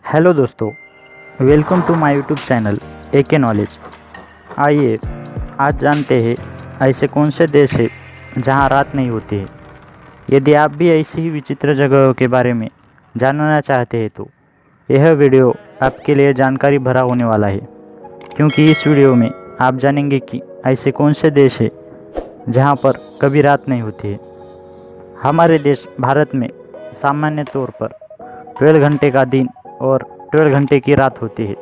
Hello दोस्तों, welcome to my YouTube channel AK knowledge. आइए आज जानते हैं ऐसे कौन से देश है जहां रात नहीं होती है। यदि आप भी ऐसी ही विचित्र जगहों के बारे में जानना चाहते हैं तो यह वीडियो आपके लिए जानकारी भरा होने वाला है, क्योंकि इस वीडियो में आप जानेंगे कि ऐसे कौन से देश है जहां पर कभी रात नहीं होती है। हमारे देश भारत में सामान्य तौर पर 12 घंटे का दिन और 12 घंटे की रात होती है,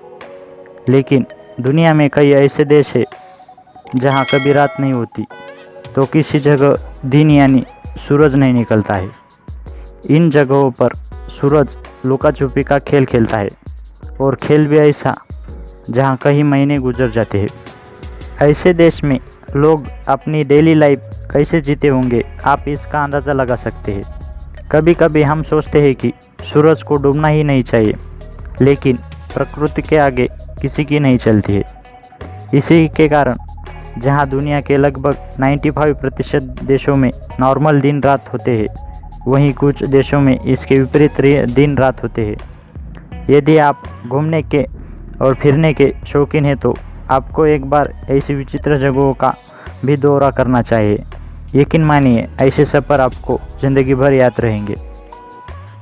लेकिन दुनिया में कई ऐसे देश हैं जहां कभी रात नहीं होती तो किसी जगह दिन यानी सूरज नहीं निकलता है। इन जगहों पर सूरज लुका छुपी का खेल खेलता है, और खेल भी ऐसा जहां कई महीने गुजर जाते हैं। ऐसे देश में लोग अपनी डेली लाइफ कैसे जीते होंगे, आप इसका अंदाज़ा लगा सकते हैं। कभी कभी हम सोचते हैं कि सूरज को डूबना ही नहीं चाहिए, लेकिन प्रकृति के आगे किसी की नहीं चलती है। इसी के कारण जहां दुनिया के लगभग 95% देशों में नॉर्मल दिन रात होते हैं, वहीं कुछ देशों में इसके विपरीत दिन रात होते हैं। यदि आप घूमने के और फिरने के शौकीन हैं तो आपको एक बार ऐसी विचित्र जगहों का भी दौरा करना चाहिए। यकीन मानिए, ऐसे सफ़र आपको ज़िंदगी भर याद रहेंगे।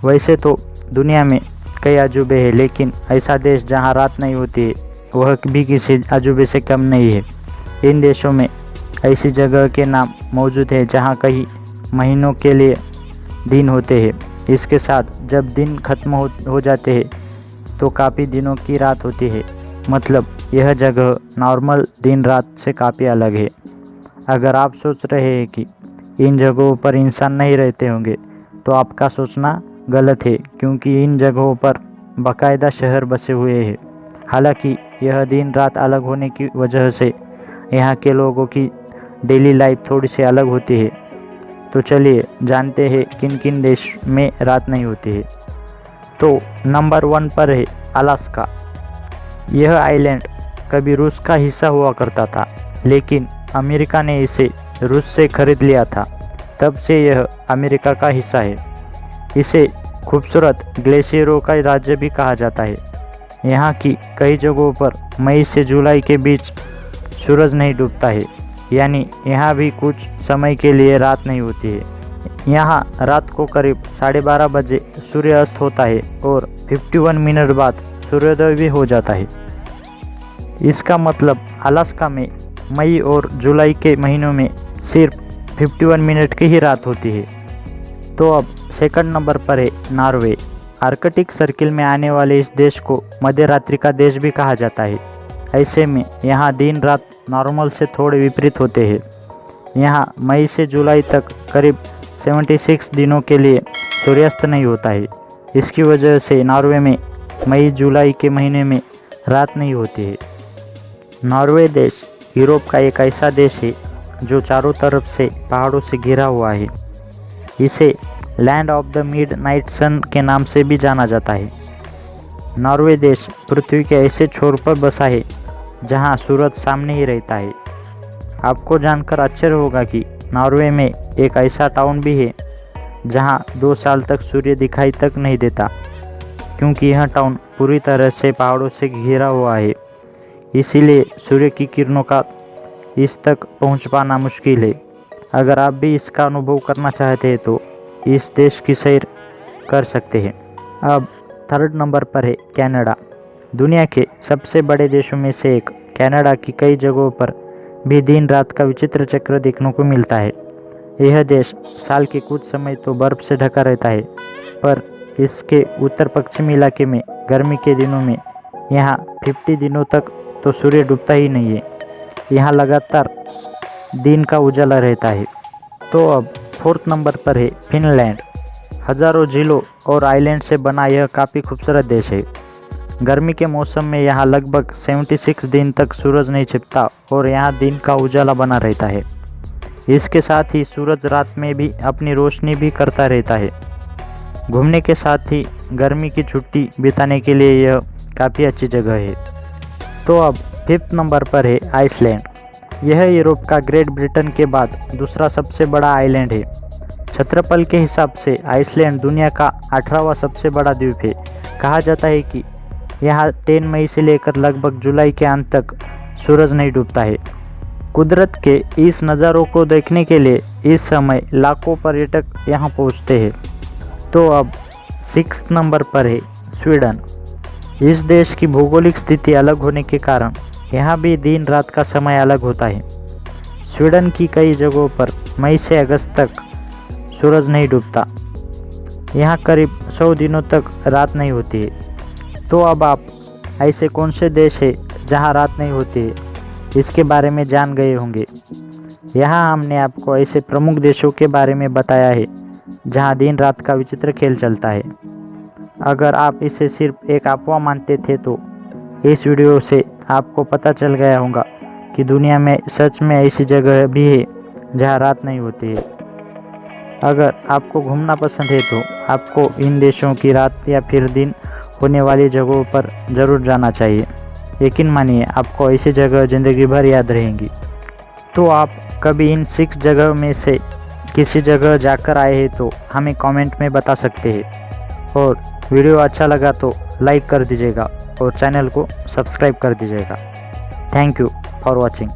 वैसे तो दुनिया में कई अजूबे हैं, लेकिन ऐसा देश जहां रात नहीं होती है वह भी किसी अजूबे से कम नहीं है। इन देशों में ऐसी जगह के नाम मौजूद हैं जहां कई महीनों के लिए दिन होते हैं। इसके साथ जब दिन खत्म हो जाते हैं तो काफ़ी दिनों की रात होती है। मतलब यह जगह नॉर्मल दिन रात से काफ़ी अलग है। अगर आप सोच रहे हैं कि इन जगहों पर इंसान नहीं रहते होंगे तो आपका सोचना गलत है, क्योंकि इन जगहों पर बाकायदा शहर बसे हुए हैं। हालांकि यह दिन रात अलग होने की वजह से यहाँ के लोगों की डेली लाइफ थोड़ी सी अलग होती है। तो चलिए जानते हैं किन किन देश में रात नहीं होती है। तो नंबर 1 पर है अलास्का। यह आइलैंड कभी रूस का हिस्सा हुआ करता था, लेकिन अमेरिका ने इसे रूस से खरीद लिया था। तब से यह अमेरिका का हिस्सा है। इसे खूबसूरत ग्लेशियरों का राज्य भी कहा जाता है। यहाँ की कई जगहों पर मई से जुलाई के बीच सूरज नहीं डूबता है, यानी यहाँ भी कुछ समय के लिए रात नहीं होती है। यहाँ रात को करीब 12:30 बजे सूर्य अस्त होता है और 51 मिनट बाद सूर्योदय भी हो जाता है। इसका मतलब अलास्का में मई और जुलाई के महीनों में सिर्फ 51 मिनट की ही रात होती है। तो अब सेकंड नंबर पर है नॉर्वे। आर्कटिक सर्किल में आने वाले इस देश को मध्य रात्रि का देश भी कहा जाता है। ऐसे में यहाँ दिन रात नॉर्मल से थोड़े विपरीत होते हैं। यहाँ मई से जुलाई तक करीब 76 दिनों के लिए सूर्यास्त नहीं होता है। इसकी वजह से नॉर्वे में मई जुलाई के महीने में रात नहीं होती है। नॉर्वे देश यूरोप का एक ऐसा देश है जो चारों तरफ से पहाड़ों से घिरा हुआ है। इसे land of the midnight sun के नाम से भी जाना जाता है। नॉर्वे देश पृथ्वी के ऐसे छोर पर बसा है जहां सूरज सामने ही रहता है। आपको जानकर आश्चर्य होगा कि नॉर्वे में एक ऐसा टाउन भी है जहां 2 साल तक सूर्य दिखाई तक नहीं देता, क्योंकि यह टाउन पूरी तरह से पहाड़ों से घिरा हुआ है। इसीलिए सूर्य की किरणों का इस तक पहुंच पाना मुश्किल है। अगर आप भी इसका अनुभव करना चाहते हैं तो इस देश की सैर कर सकते हैं। अब थर्ड नंबर पर है कनाडा। दुनिया के सबसे बड़े देशों में से एक कनाडा की कई जगहों पर भी दिन रात का विचित्र चक्र देखने को मिलता है। यह देश साल के कुछ समय तो बर्फ से ढका रहता है, पर इसके उत्तर पश्चिमी इलाके में गर्मी के दिनों में यहाँ 50 दिनों तक तो सूर्य डूबता ही नहीं है। यहाँ लगातार दिन का उजाला रहता है। तो अब फोर्थ नंबर पर है फिनलैंड। हजारों झीलों और आइलैंड से बना यह काफ़ी खूबसूरत देश है। गर्मी के मौसम में यहाँ लगभग 76 दिन तक सूरज नहीं छिपता और यहाँ दिन का उजाला बना रहता है। इसके साथ ही सूरज रात में भी अपनी रोशनी भी करता रहता है। घूमने के साथ ही गर्मी की छुट्टी बिताने के लिए यह काफ़ी अच्छी जगह है। तो अब फिफ्थ नंबर पर है आइसलैंड। यह यूरोप का ग्रेट ब्रिटेन के बाद दूसरा सबसे बड़ा आइलैंड है। क्षेत्रफल के हिसाब से आइसलैंड दुनिया का 18वां सबसे बड़ा द्वीप है। कहा जाता है कि यहाँ 10 मई से लेकर लगभग जुलाई के अंत तक सूरज नहीं डूबता है। कुदरत के इस नज़ारों को देखने के लिए इस समय लाखों पर्यटक यहाँ पहुँचते हैं। तो अब 6 नंबर पर है स्वीडन। इस देश की भौगोलिक स्थिति अलग होने के कारण यहाँ भी दिन रात का समय अलग होता है। स्वीडन की कई जगहों पर मई से अगस्त तक सूरज नहीं डूबता। यहाँ करीब 100 दिनों तक रात नहीं होती है। तो अब आप ऐसे कौन से देश है जहाँ रात नहीं होती है, इसके बारे में जान गए होंगे। यहाँ हमने आपको ऐसे प्रमुख देशों के बारे में बताया है जहाँ दिन रात का विचित्र खेल चलता है। अगर आप इसे सिर्फ एक अफवाह मानते थे तो इस वीडियो से आपको पता चल गया होगा कि दुनिया में सच में ऐसी जगह भी है जहाँ रात नहीं होती है। अगर आपको घूमना पसंद है तो आपको इन देशों की रात या फिर दिन होने वाली जगहों पर ज़रूर जाना चाहिए। यकीन मानिए, आपको ऐसी जगह ज़िंदगी भर याद रहेंगी। तो आप कभी इन 6 जगह में से किसी जगह जाकर आए हैं तो हमें कमेंट में बता सकते हैं। और वीडियो अच्छा लगा तो लाइक कर दीजिएगा और चैनल को सब्सक्राइब कर दीजिएगा। Thank you for watching.